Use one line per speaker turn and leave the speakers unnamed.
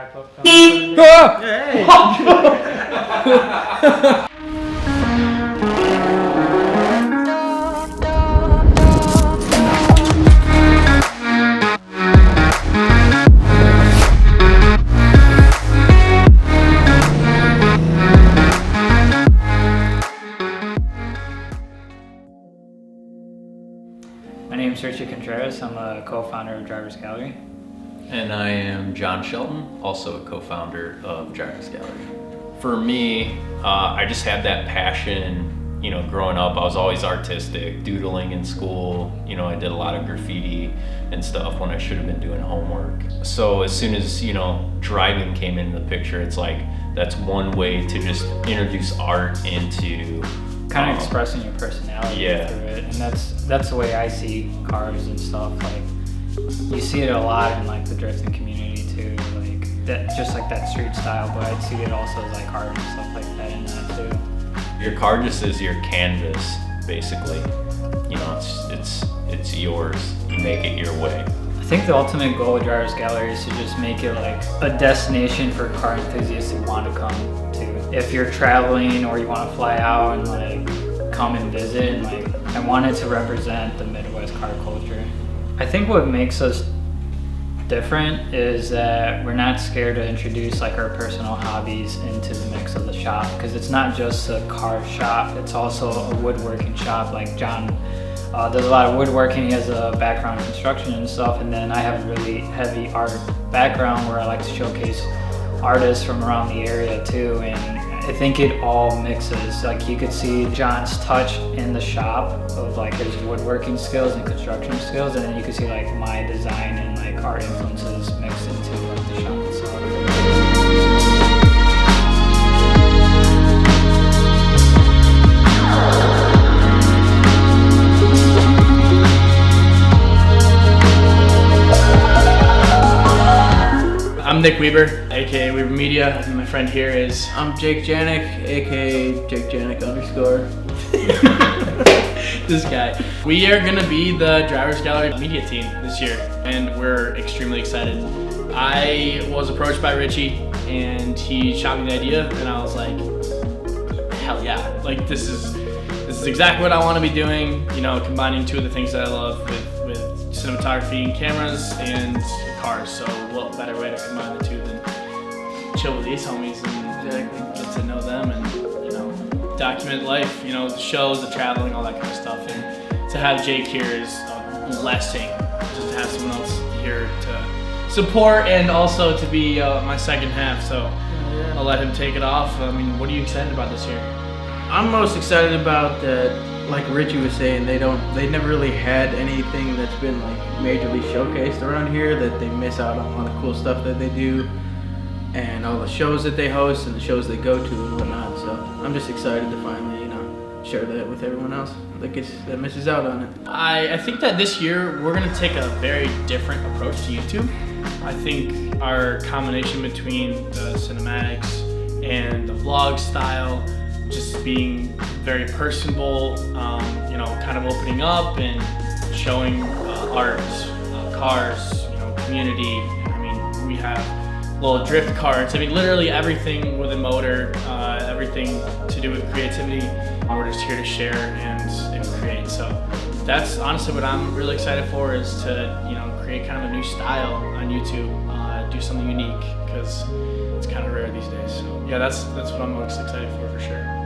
wrap up.
Hey!
My name is Richy Contreras. I'm a co-founder of Drivers Gallery.
And I am Jon Shelton, also a co-founder of Drivers Gallery. For me, I just had that passion. You know, growing up, I was always artistic, doodling in school. You know, I did a lot of graffiti and stuff when I should have been doing homework. So as soon as, you know, driving came into the picture, it's like, that's one way to just introduce art into
kind of expressing your personality through it. And that's the way I see cars and stuff. Like, you see it a lot in like the drifting community too, like that, just like that street style, but I'd see it also as like art and stuff like that in that too.
Your car just is your canvas, basically. You know, it's yours. You make it your way.
I think the ultimate goal with Drivers Gallery is to just make it like a destination for car enthusiasts who want to come to. If you're traveling or you want to fly out and like come and visit, and like I wanted to represent the Midwest car culture. I think what makes us different is that we're not scared to introduce like our personal hobbies into the mix of the shop, because it's not just a car shop, it's also a woodworking shop. Like John does a lot of woodworking, he has a background in construction and stuff, and then I have a really heavy art background where I like to showcase artists from around the area too, and I think it all mixes. Like you could see John's touch in the shop of like his woodworking skills and construction skills, and then you could see like my design and like art influences mixed into like the shop itself.
I'm Nick Weeber, aka Weeber Media, and my friend here is...
I'm Jake Janik, aka Jake Janik _
this guy. We are gonna be the Drivers Gallery media team this year, and we're extremely excited. I was approached by Richy, and he shot me the idea, and I was like, hell yeah. Like, this is exactly what I want to be doing, you know, combining two of the things that I love with cinematography and cameras and cars. So what better way to combine the two than chill with these homies and get to know them and, you know, document life, you know, the shows, the traveling, all that kind of stuff. And to have Jake here is a blessing, just to have someone else here to support and also to be my second half. So I'll let him take it off. I mean, what are you excited about this year?
I'm most excited about that, like Richy was saying, they never really had anything that's been like majorly showcased around here, that they miss out on a lot of cool stuff that they do and all the shows that they host and the shows they go to and whatnot. So I'm just excited to finally, you know, share that with everyone else that misses out on it.
I think that this year we're going to take a very different approach to YouTube. I think our combination between the cinematics and the vlog style, just being very personable, you know, kind of opening up and showing art, cars, you know, community. I mean, we have little drift carts. I mean, literally everything with a motor, everything to do with creativity. We're just here to share and create. So that's honestly what I'm really excited for, is to, you know, create kind of a new style on YouTube, do something unique, because it's kind of rare these days. So yeah, that's what I'm most excited for sure.